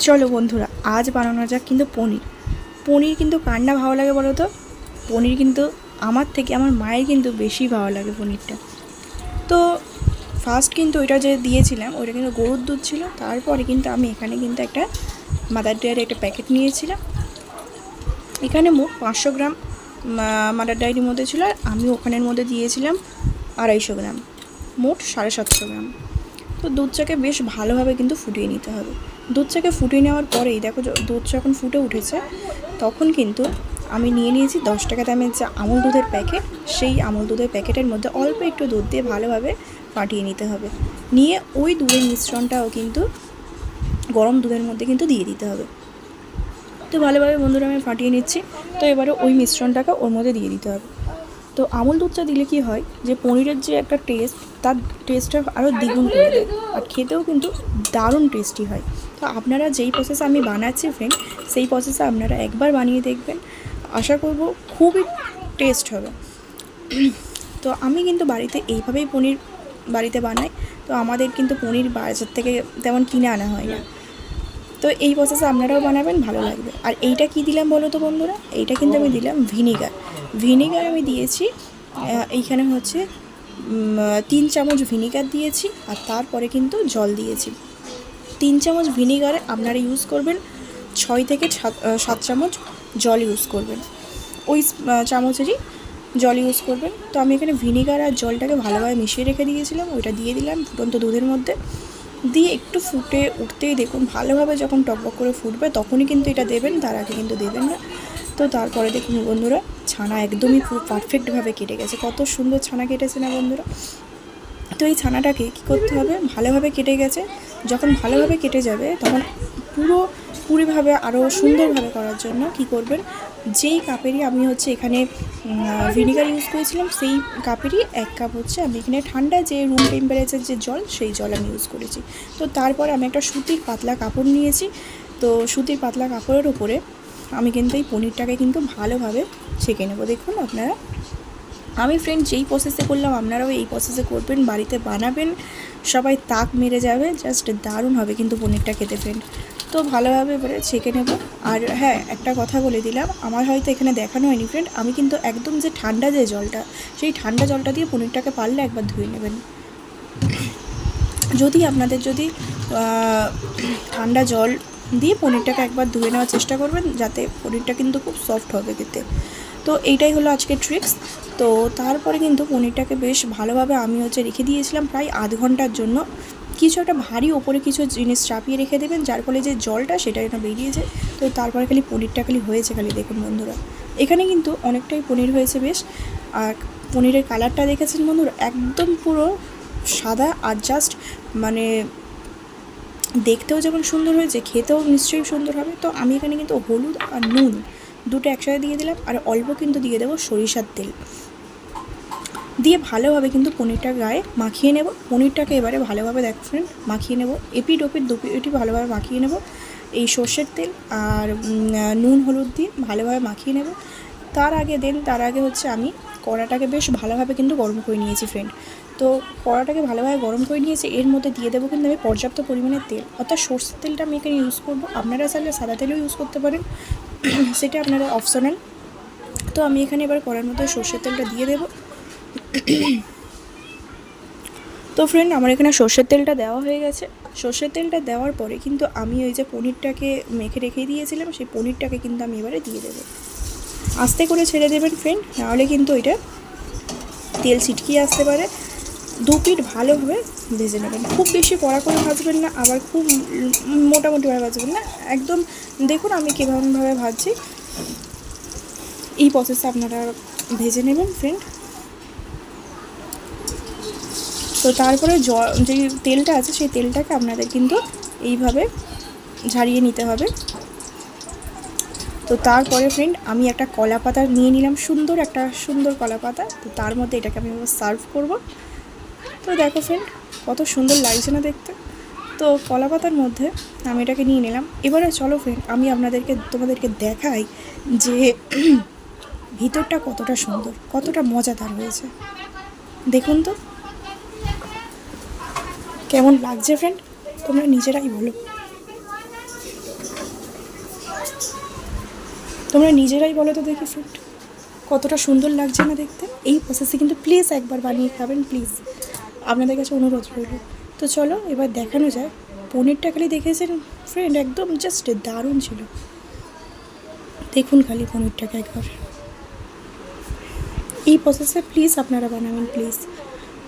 চলো বন্ধুরা, আজ বানানো যাক কিন্তু পনির। পনির কিন্তু কার না ভালো লাগে বলো তো? পনির কিন্তু আমার থেকে আমার মায়ের কিন্তু বেশি ভালো লাগে পনিরটা। তো ফার্স্ট কিন্তু ওইটা যে দিয়েছিলাম ওইটা কিন্তু গরুর দুধ ছিল। তারপরে কিন্তু আমি এখানে কিন্তু একটা মাদার ডেয়ারির একটা প্যাকেট নিয়েছিলাম। এখানে মোট 500 গ্রাম মাদার ডেয়ারির মধ্যে ছিল, আর আমি ওখানের মধ্যে দিয়েছিলাম 250 গ্রাম, মোট 750 গ্রাম। তো দুধটাকে বেশ ভালোভাবে কিন্তু ফুটিয়ে নিতে হবে। দুধটাকে ফুটিয়ে নেওয়ার পরেই দেখো দুধ যখন ফুটে উঠেছে তখন কিন্তু আমি নিয়ে নিয়েছি 10 টাকা দামের যে আমুল দুধের প্যাকেট। সেই আমুল দুধের প্যাকেটের মধ্যে অল্প একটু দুধ দিয়ে ভালোভাবে ফাটিয়ে নিতে হবে। নিয়ে ওই দুধের মিশ্রণটাও কিন্তু গরম দুধের মধ্যে কিন্তু দিয়ে দিতে হবে। তো ভালোভাবে বন্ধুরা আমি ফাটিয়ে নিচ্ছি। তো এবারে ওই মিশ্রণটাকে ওর মধ্যে দিয়ে দিতে হবে। তো আমুল দুধটা দিলে কি হয় যে পনিরের যে একটা টেস্ট, তার টেস্টটা আরও দ্বিগুণ করে দেয়, আর খেতেও কিন্তু দারুণ টেস্টি হয়। তো আপনারা যেই প্রসেসে আমি বানাচ্ছি ফ্রেন্ড, সেই প্রসেসে আপনারা একবার বানিয়ে দেখবেন, আশা করব খুবই টেস্ট হবে। তো আমি কিন্তু বাড়িতে এইভাবেই পনির বাড়িতে বানাই। তো আমাদের কিন্তু পনির বাজার থেকে তেমন কিনে আনা হয় না। তো এই প্রসেসে আপনারাও বানাবেন, ভালো লাগবে। আর এইটা কি দিলাম বলো তো বন্ধুরা? এইটা কিন্তু আমি দিলাম ভিনিগার আমি দিয়েছি। এইখানে হচ্ছে 3 চামচ ভিনিগার দিয়েছি, আর তারপরে কিন্তু জল দিয়েছি। 3 চামচ ভিনিগারে আপনারা ইউজ করবেন 6 থেকে 7 চামচ জল ইউজ করবেন, ওই চামচেরই জল ইউজ করবেন। তো আমি এখানে ভিনিগার আর জলটাকে ভালোভাবে মিশিয়ে রেখে দিয়েছিলাম, ওইটা দিয়ে দিলাম ফুটন্ত দুধের মধ্যে। দিয়ে একটু ফুটে উঠতেই দেখুন ভালোভাবে যখন টকবক করে ফুটবে তখনই কিন্তু এটা দেবেন, তার আগে কিন্তু দেবেন না। তো তারপরে দেখুন বন্ধুরা, ছানা একদমই পুরো পারফেক্টভাবে কেটে গেছে। কত সুন্দর ছানা কেটেছে না বন্ধুরা? তো এই ছানাটাকে কী করতে হবে, ভালোভাবে কেটে গেছে, যখন ভালোভাবে কেটে যাবে তখন পুরোপুরিভাবে আরও সুন্দরভাবে করার জন্য কি করবেন, যেই কাপেরই আমি হচ্ছে এখানে ভিনিগার ইউজ করেছিলাম সেই কাপেরই 1 কাপ হচ্ছে আমি এখানে ঠান্ডা যে রুম টেম্পারেচার যে জল, সেই জল আমি ইউজ করেছি। তো তারপরে আমি একটা সুতির পাতলা কাপড় নিয়েছি। তো সুতির পাতলা কাপড়ের উপরে আমি কিন্তু এই পনিরটাকে কিন্তু ভালোভাবে ছেঁকে নেব। দেখুন আপনারা, আমি ফ্রেন্ড যেই প্রসেসে করলাম আপনারাও এই প্রসেসে করবেন, বাড়িতে বানাবেন, সবাই তাক মেরে যাবে, জাস্ট দারুণ হবে কিন্তু পনিরটা খেতে ফ্রেন্ড। তো ভালোভাবে এবারে ছেঁকে নেব। আর হ্যাঁ, একটা কথা বলে দিলাম, আমার হয়তো এখানে দেখানো হয়নি ফ্রেন্ড, আমি কিন্তু একদম যে ঠান্ডা যে জলটা, সেই ঠান্ডা জলটা দিয়ে পনিরটাকে পারলে একবার ধুয়ে নেবেন। যদি আপনাদের ঠান্ডা জল দিয়ে পনিরটাকে একবার ধুয়ে নেওয়ার চেষ্টা করবেন, যাতে পনিরটা কিন্তু খুব সফট হবে খেতে। তো এইটাই হলো আজকের ট্রিক্স। তো তারপরে কিন্তু পনিরটাকে বেশ ভালোভাবে আমি হচ্ছে রেখে দিয়েছিলাম প্রায় আধ ঘন্টার জন্য। কিছু একটা ভারী ওপরে কিছু জিনিস চাপিয়ে রেখে দেবেন, যার ফলে যে জলটা সেটা যেন বেরিয়ে যায়। তো তারপরে খালি পনিরটা খালি হয়েছে, খালি দেখুন বন্ধুরা, এখানে কিন্তু অনেকটাই পনির হয়েছে বেশ। আর পনিরের কালারটা দেখেছেন বন্ধুরা, একদম পুরো সাদা, আর জাস্ট মানে দেখতেও যেমন সুন্দর হয়েছে, খেতেও নিশ্চয়ই সুন্দর হবে। তো আমি এখানে কিন্তু হলুদ আর নুন দুটো একসাথে দিয়ে দিলাম, আর অল্প কিন্তু দিয়ে দেবো সরিষার তেল, দিয়ে ভালোভাবে কিন্তু পনিরটা গায়ে মাখিয়ে নেব। পনিরটাকে এবারে ভালোভাবে দেখো ফ্রেন্ড মাখিয়ে নেব, এপিট ওপিট দুপিটি ভালোভাবে মাখিয়ে নেব এই সর্ষের তেল আর নুন হলুদ দিয়ে ভালোভাবে মাখিয়ে নেব। তার আগে হচ্ছে আমি কড়াটাকে বেশ ভালোভাবে কিন্তু গরম করে নিয়েছি ফ্রেন্ড। তো কড়াটাকে ভালোভাবে গরম করে নিয়েছি, এর মধ্যে দিয়ে দেবো কিন্তু আমি পর্যাপ্ত পরিমাণের তেল, অর্থাৎ সর্ষের তেলটা আমি এখানে ইউজ করবো। আপনারা চাইলে সাদা তেলও ইউজ করতে পারেন, সেটা আপনারা অপশনাল। তো আমি এখানে এবার কড়ার মধ্যে সর্ষের তেলটা দিয়ে দেবো। তো ফ্রেন্ড, আমার এখানে সর্ষের তেলটা দেওয়া হয়ে গেছে। সর্ষের তেলটা দেওয়ার পরে কিন্তু আমি ওই যে পনিরটাকে মেখে রেখে দিয়েছিলাম, সেই পনিরটাকে কিন্তু আমি এবারে দিয়ে দেবো। আস্তে করে ছেড়ে দেবেন ফ্রেন্ড, নাহলে কিন্তু ওইটা তেল ছিটকিয়ে আসতে পারে। দু পিঠ ভালোভাবে ভেজে নেবেন, খুব বেশি কড়া করে ভাজবেন না, আবার খুব মোটামুটিভাবে ভাজবেন না, একদম দেখুন আমি কীভাবে ভাজছি, এই প্রসেসে আপনারা ভেজে নেবেন ফ্রেন্ড। তো তারপরে যে তেলটা আছে সেই তেলটাকে আপনাদের কিন্তু এইভাবে ঝারিয়ে নিতে হবে। তো তারপরে ফ্রেন্ড আমি একটা কলা পাতা নিয়ে নিলাম, সুন্দর কলা পাতা। তো তার মধ্যে এটাকে আমি সার্ভ করব। তো দেখো ফ্রেন্ড, কত সুন্দর লাগছে না দেখতে? তো কলা পাতার মধ্যে আমি এটাকে নিয়ে নিলাম। এবারে চলো ফ্রেন্ড, আমি তোমাদেরকে দেখাই যে ভিতরটা কতটা সুন্দর, কতটা মজাদার হয়েছে। দেখুন তো কেমন লাগছে ফ্রেন্ড, তোমরা নিজেরাই বলো। তোমরা নিজেরাই বলো তো দেখি ফ্রেন্ড, কতটা সুন্দর লাগছে না দেখতে। এই প্রসেসে কিন্তু প্লিজ একবার বানিয়ে খাবেন, প্লিজ আপনাদের কাছে অনুরোধ রইল। তো চলো এবার দেখানো যায়। পনিরটা খালি দেখেছেন ফ্রেন্ড, একদম জাস্ট দারুণ ছিল। দেখুন খালি পনিরটাকে একবার। এই প্রসেসে প্লিজ আপনারা বানাবেন প্লিজ।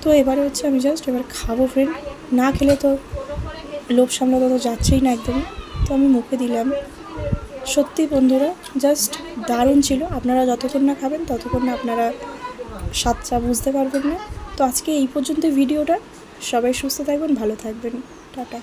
তো এবারে হচ্ছে আমি জাস্ট এবার খাবো ফ্রেন্ড, না খেলে তো লোভ সামলাতে তো যাচ্ছেই না একদমই। তো আমি মুখে দিলাম। সত্যি বন্ধুরা জাস্ট দারুণ ছিল। আপনারা যতক্ষণ না খাবেন ততক্ষণ না আপনারা স্বাদটা বুঝতে পারবেন না। তো আজকে এই পর্যন্ত ভিডিওটা। সবাই সুস্থ থাকবেন, ভালো থাকবেন, টাটা।